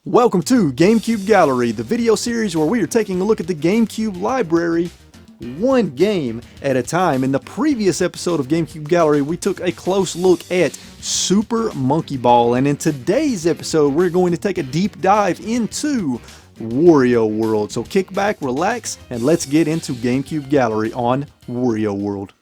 Welcome to GameCube Gallery, the video series where we are taking a look at the GameCube library one game at a time. In the previous episode of GameCube Gallery, we took a close look at Super Monkey Ball, and in today's episode, we're going to take a deep dive into Wario World. So kick back, relax, and let's get into GameCube Gallery on Wario World.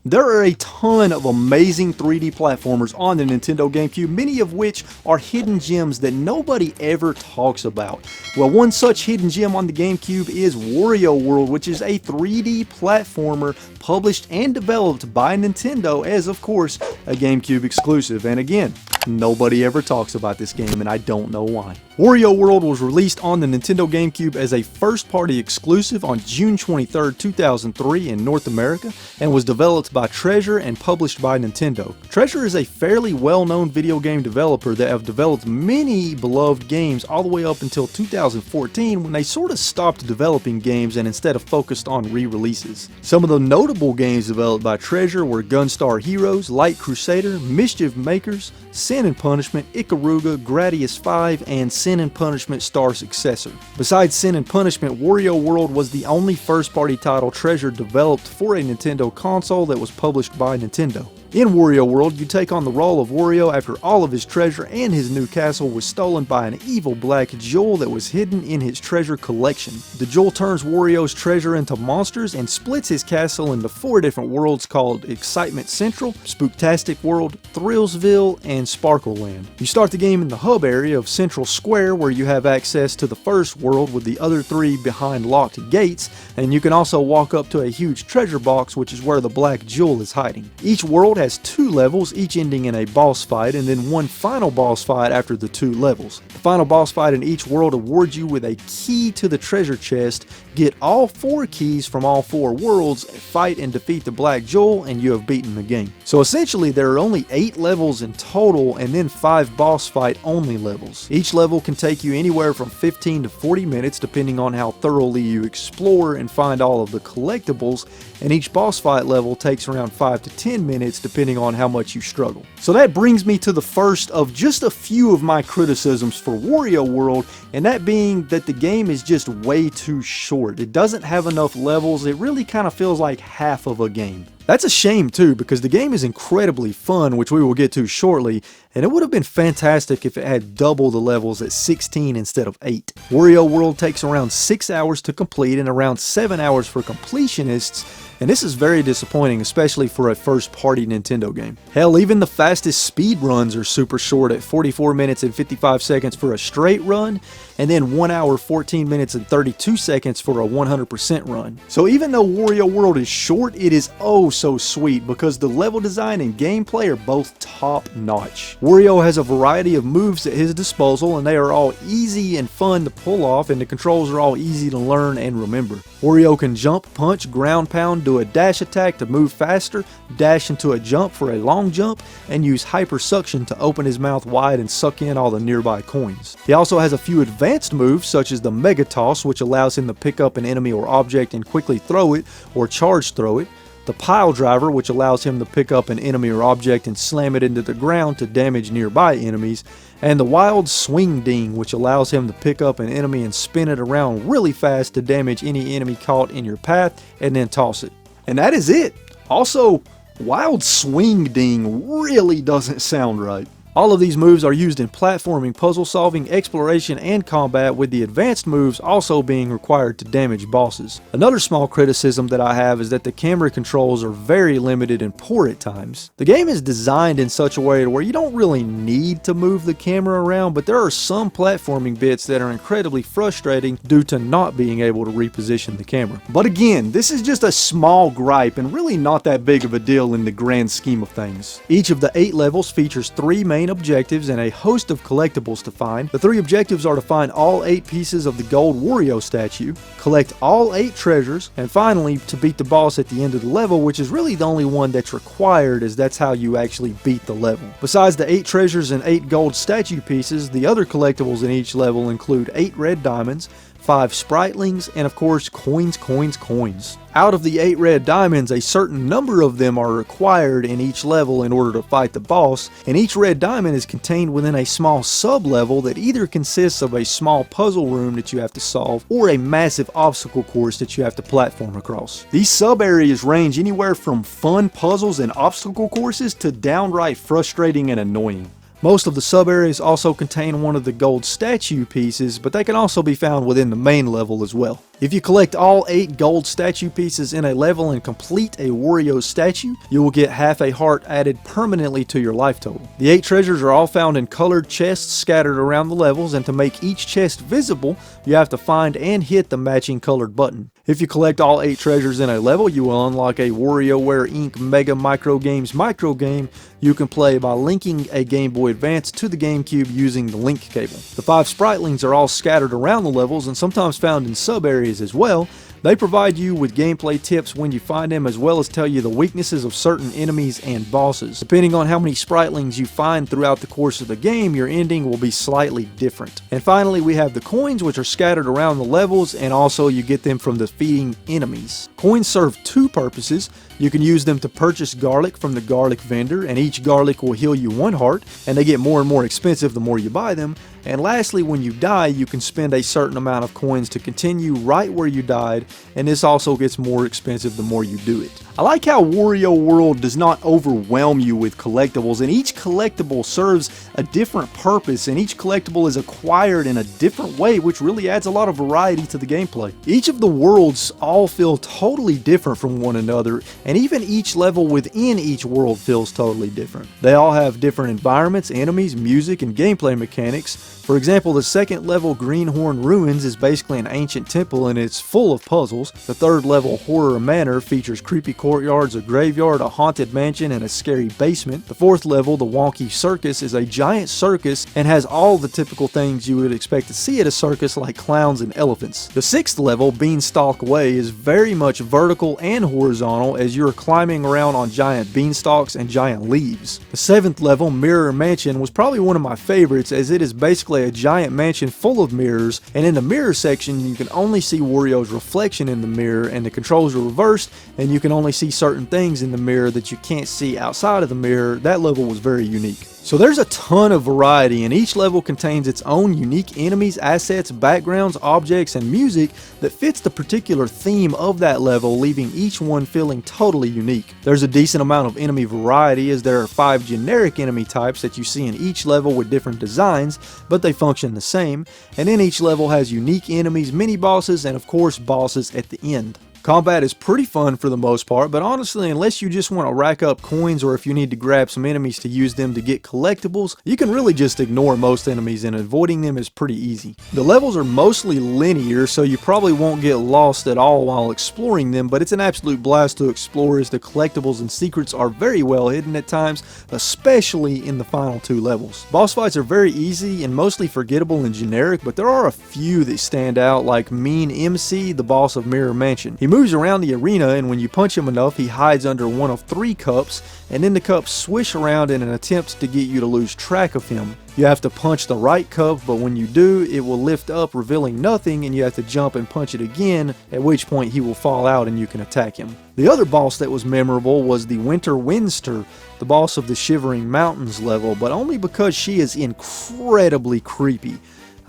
There are a ton of amazing 3D platformers on the Nintendo GameCube, many of which are hidden gems that nobody ever talks about. Well, one such hidden gem on the GameCube is Wario World, which is a 3D platformer published and developed by Nintendo as, of course, a GameCube exclusive. And again, nobody ever talks about this game, and I don't know why. Wario World was released on the Nintendo GameCube as a first-party exclusive on June 23, 2003 in North America, and was developed by Treasure and published by Nintendo. Treasure is a fairly well-known video game developer that have developed many beloved games all the way up until 2014, when they sort of stopped developing games and instead of focused on re-releases. Some of the notable games developed by Treasure were Gunstar Heroes, Light Crusader, Mischief Makers, Sin and Punishment, Ikaruga, Gradius 5, and Sin and Punishment Star Successor. Besides Sin and Punishment, Wario World was the only first-party title Treasure developed for a Nintendo console that was published by Nintendo. In Wario World, you take on the role of Wario after all of his treasure and his new castle was stolen by an evil black jewel that was hidden in his treasure collection. The jewel turns Wario's treasure into monsters and splits his castle into 4 different worlds called Excitement Central, Spooktastic World, Thrillsville, and Sparkle Land. You start the game in the hub area of Central Square, where you have access to the first world with the other 3 behind locked gates, and you can also walk up to a huge treasure box, which is where the black jewel is hiding. Each world has 2 levels, each ending in a boss fight, and then one final boss fight after the 2 levels. The final boss fight in each world awards you with a key to the treasure chest. Get all 4 keys from all 4 worlds, fight and defeat the black jewel, and you have beaten the game. So essentially there are only 8 levels in total, and then 5 boss fight only levels. Each level can take you anywhere from 15 to 40 minutes depending on how thoroughly you explore and find all of the collectibles, and each boss fight level takes around 5 to 10 minutes depending on how much you struggle. So that brings me to the first of just a few of my criticisms for Wario World, and that being that the game is just way too short. It doesn't have enough levels. It really kind of feels like half of a game. That's a shame too, because the game is incredibly fun, which we will get to shortly, and it would have been fantastic if it had double the levels at 16 instead of 8. Wario World takes around 6 hours to complete and around 7 hours for completionists, and this is very disappointing, especially for a first-party Nintendo game. Hell, even the fastest speed runs are super short at 44 minutes and 55 seconds for a straight run, and then 1 hour, 14 minutes and 32 seconds for a 100% run. So even though Wario World is short, it is oh so sweet because the level design and gameplay are both top-notch. Wario has a variety of moves at his disposal, and they are all easy and fun to pull off, and the controls are all easy to learn and remember. Wario can jump, punch, ground pound, do a dash attack to move faster, dash into a jump for a long jump, and use hyper suction to open his mouth wide and suck in all the nearby coins. He also has a few advanced moves such as the Mega Toss, which allows him to pick up an enemy or object and quickly throw it or charge throw it, the Pile Driver, which allows him to pick up an enemy or object and slam it into the ground to damage nearby enemies, and the Wild Swing Ding, which allows him to pick up an enemy and spin it around really fast to damage any enemy caught in your path and then toss it. And that is it. Also, Wild Swing Ding really doesn't sound right. All of these moves are used in platforming, puzzle solving, exploration, and combat, with the advanced moves also being required to damage bosses. Another small criticism that I have is that the camera controls are very limited and poor at times. The game is designed in such a way where you don't really need to move the camera around, but there are some platforming bits that are incredibly frustrating due to not being able to reposition the camera. But again, this is just a small gripe and really not that big of a deal in the grand scheme of things. Each of the 8 levels features 3 main main objectives and a host of collectibles to find. The 3 objectives are to find all 8 pieces of the gold Wario statue, collect all 8 treasures, and finally to beat the boss at the end of the level, which is really the only one that's required, as that's how you actually beat the level. Besides the 8 treasures and 8 gold statue pieces, the other collectibles in each level include 8 red diamonds, 5 spritlings, and of course coins. Out of the 8 red diamonds, a certain number of them are required in each level in order to fight the boss, and each red diamond is contained within a small sub-level that either consists of a small puzzle room that you have to solve or a massive obstacle course that you have to platform across. These sub-areas range anywhere from fun puzzles and obstacle courses to downright frustrating and annoying. Most of the sub-areas also contain one of the gold statue pieces, but they can also be found within the main level as well. If you collect all 8 gold statue pieces in a level and complete a Wario statue, you will get half a heart added permanently to your life total. The 8 treasures are all found in colored chests scattered around the levels, and to make each chest visible, you have to find and hit the matching colored button. If you collect all 8 treasures in a level, you will unlock a WarioWare Inc. Mega Micro Games microgame you can play by linking a Game Boy Advance to the GameCube using the link cable. The 5 spritlings are all scattered around the levels and sometimes found in sub-areas as well. They provide you with gameplay tips when you find them, as well as tell you the weaknesses of certain enemies and bosses. Depending on how many spritlings you find throughout the course of the game, your ending will be slightly different. And finally, we have the coins, which are scattered around the levels, and also you get them from defeating enemies. Coins serve 2 purposes. You can use them to purchase garlic from the garlic vendor, and each garlic will heal you 1 heart, and they get more and more expensive the more you buy them. And lastly, when you die, you can spend a certain amount of coins to continue right where you died, and this also gets more expensive the more you do it. I like how Wario World does not overwhelm you with collectibles, and each collectible serves a different purpose, and each collectible is acquired in a different way, which really adds a lot of variety to the gameplay. Each of the worlds all feel totally different from one another, and even each level within each world feels totally different. They all have different environments, enemies, music, and gameplay mechanics. For example, the 2nd level, Greenhorn Ruins, is basically an ancient temple and it's full of puzzles. The 3rd level, Horror Manor, features creepy courtyards, a graveyard, a haunted mansion, and a scary basement. The 4th level, the Wonky Circus, is a giant circus and has all the typical things you would expect to see at a circus, like clowns and elephants. The 6th level, Beanstalk Way, is very much vertical and horizontal as you're climbing around on giant beanstalks and giant leaves. The 7th level, Mirror Mansion, was probably one of my favorites, as it is basically a giant mansion full of mirrors, and in the mirror section you can only see Wario's reflection in the mirror, and the controls are reversed and you can only see certain things in the mirror that you can't see outside of the mirror. That level was very unique. So there's a ton of variety, and each level contains its own unique enemies, assets, backgrounds, objects, and music that fits the particular theme of that level, leaving each one feeling totally unique. There's a decent amount of enemy variety, as there are 5 generic enemy types that you see in each level with different designs, but they function the same, and then each level has unique enemies, mini-bosses, and of course bosses at the end. Combat is pretty fun for the most part, but honestly, unless you just want to rack up coins or if you need to grab some enemies to use them to get collectibles, you can really just ignore most enemies, and avoiding them is pretty easy. The levels are mostly linear, so you probably won't get lost at all while exploring them, but it's an absolute blast to explore, as the collectibles and secrets are very well hidden at times, especially in the final 2 levels. Boss fights are very easy and mostly forgettable and generic, but there are a few that stand out, like Mean MC, the boss of Mirror Mansion. He moves around the arena, and when you punch him enough, he hides under one of 3 cups, and then the cups swish around in an attempt to get you to lose track of him. You have to punch the right cup, but when you do, it will lift up, revealing nothing, and you have to jump and punch it again, at which point he will fall out and you can attack him. The other boss that was memorable was the Winter Windster, the boss of the Shivering Mountains level, but only because she is incredibly creepy.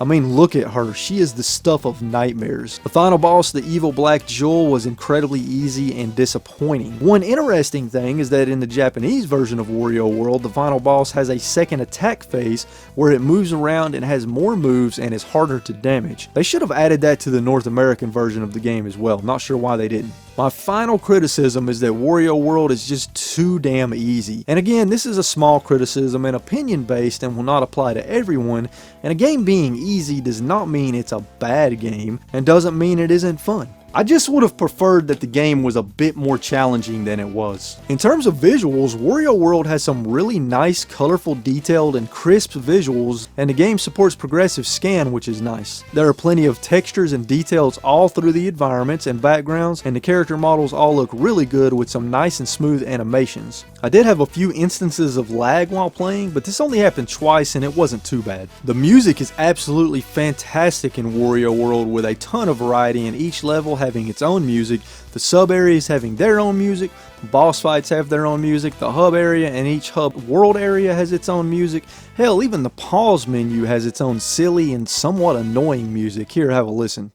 I mean, look at her. She is the stuff of nightmares. The final boss, the Evil Black Jewel, was incredibly easy and disappointing. One interesting thing is that in the Japanese version of Wario World, the final boss has a second attack phase where it moves around and has more moves and is harder to damage. They should have added that to the North American version of the game as well. Not sure why they didn't. My final criticism is that Wario World is just too damn easy. And again, this is a small criticism and opinion based and will not apply to everyone, and a game being easy does not mean it's a bad game and doesn't mean it isn't fun. I just would have preferred that the game was a bit more challenging than it was. In terms of visuals, Wario World has some really nice, colorful, detailed, and crisp visuals, and the game supports progressive scan, which is nice. There are plenty of textures and details all through the environments and backgrounds, and the character models all look really good with some nice and smooth animations. I did have a few instances of lag while playing, but this only happened twice and it wasn't too bad. The music is absolutely fantastic in Wario World, with a ton of variety in each level having its own music, the sub areas having their own music, boss fights have their own music, the hub area and each hub world area has its own music. Hell, even the pause menu has its own silly and somewhat annoying music. Here, have a listen.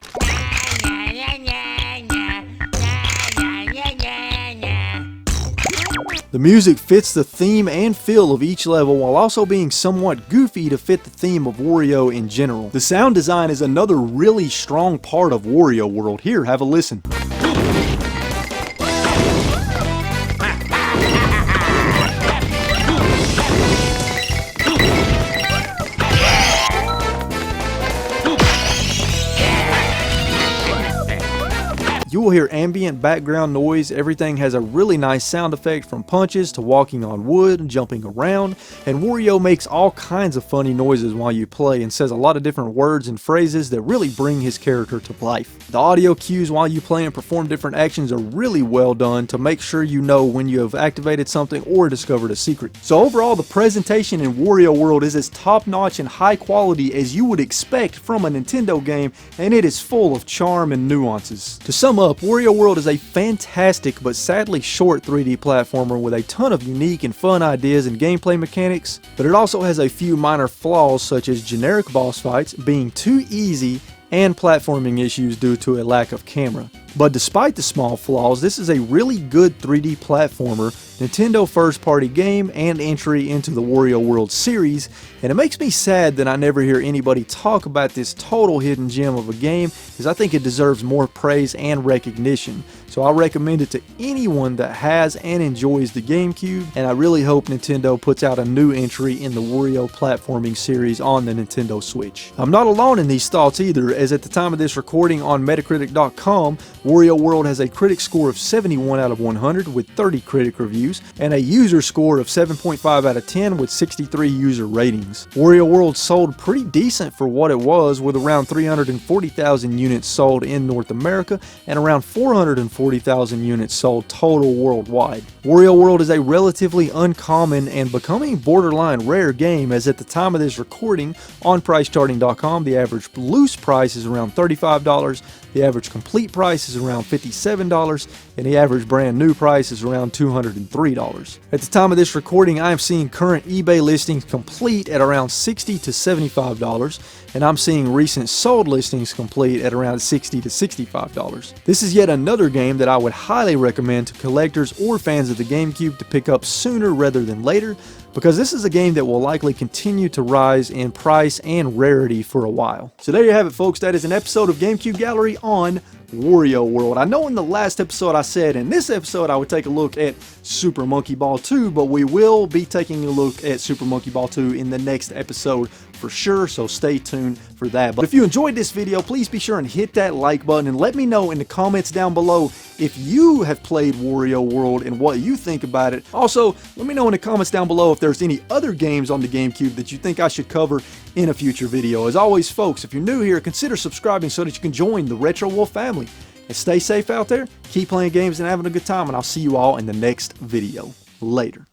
The music fits the theme and feel of each level while also being somewhat goofy to fit the theme of Wario in general. The sound design is another really strong part of Wario World. Here, have a listen. You will hear ambient background noise. Everything has a really nice sound effect, from punches to walking on wood, jumping around, and Wario makes all kinds of funny noises while you play and says a lot of different words and phrases that really bring his character to life. The audio cues while you play and perform different actions are really well done to make sure you know when you have activated something or discovered a secret. So overall, the presentation in Wario World is as top-notch and high quality as you would expect from a Nintendo game, and it is full of charm and nuances. To sum up, Wario World is a fantastic but sadly short 3D platformer with a ton of unique and fun ideas and gameplay mechanics, but it also has a few minor flaws such as generic boss fights, being too easy, and platforming issues due to a lack of camera. But despite the small flaws, this is a really good 3D platformer, Nintendo first-party game, and entry into the Wario World series, and it makes me sad that I never hear anybody talk about this total hidden gem of a game, as I think it deserves more praise and recognition. So I recommend it to anyone that has and enjoys the GameCube, and I really hope Nintendo puts out a new entry in the Wario platforming series on the Nintendo Switch. I'm not alone in these thoughts either, as at the time of this recording on Metacritic.com, Wario World has a critic score of 71 out of 100 with 30 critic reviews, and a user score of 7.5 out of 10 with 63 user ratings. Wario World sold pretty decent for what it was, with around 340,000 units sold in North America and around 440,000 units sold total worldwide. Wario World is a relatively uncommon and becoming borderline rare game, as at the time of this recording on PriceCharting.com the average loose price is around $35, the average complete price is around $57, and the average brand new price is around $203. At the time of this recording, I am seeing current eBay listings complete at around $60 to $75, and I'm seeing recent sold listings complete at around $60 to $65. This is yet another game that I would highly recommend to collectors or fans of the GameCube to pick up sooner rather than later, because this is a game that will likely continue to rise in price and rarity for a while. So there you have it, folks. That is an episode of GameCube Gallery on Wario World. I know in the last episode I said in this episode I would take a look at Super Monkey Ball 2, but we will be taking a look at Super Monkey Ball 2 in the next episode for sure, so stay tuned for that. But if you enjoyed this video, please be sure and hit that like button and let me know in the comments down below if you have played Wario World and what you think about it. Also, let me know in the comments down below if there's any other games on the GameCube that you think I should cover in a future video. As always, folks, if you're new here, consider subscribing so that you can join the Retro Wolf family. And stay safe out there, keep playing games and having a good time, and I'll see you all in the next video. Later.